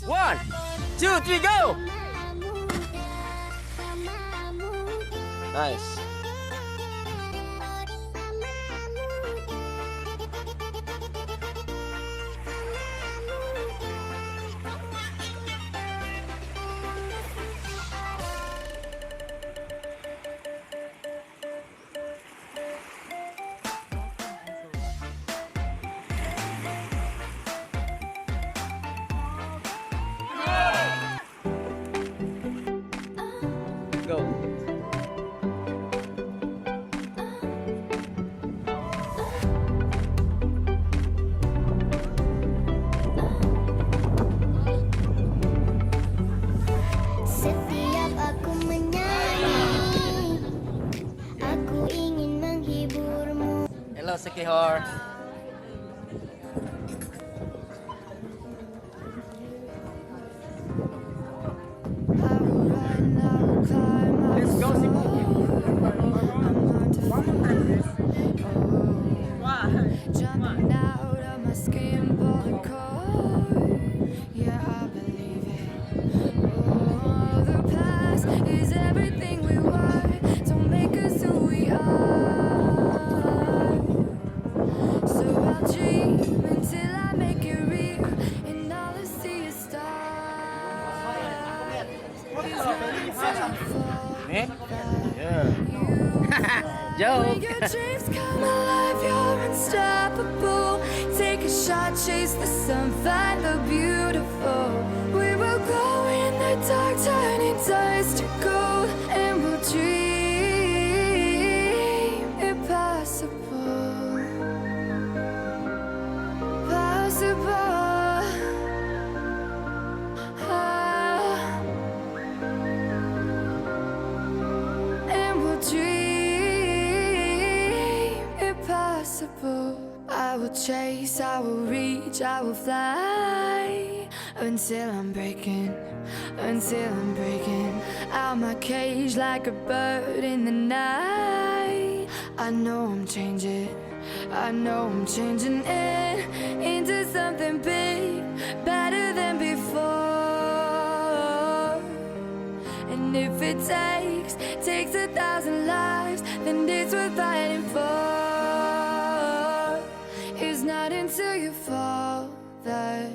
1, 2, 3, go! Nice. Go. Setiap aku menyanyi, aku ingin menghiburmu. Hello, Sekihor. Let's go, Jumping out of my skin, pulling cord. Yeah, I believe it. Oh, the past is everything we were. Don't make us who we are. So I'll dream until I make it real, and all I see is stars. It's ready to fall. Me? Yeah. Joke. When your dreams come alive, you're unstoppable. Take a shot, chase the sun, find the beautiful. We will glow in the dark, turning dust to gold, and we'll dream impossible. Possible. And we'll dream impossible. I will chase, I will reach, I will fly until I'm breaking out my cage like a bird in the night. I know I'm changing it into something big, better than before. And if it takes 1,000 lives, then it's worth fighting for. It's not until you fall that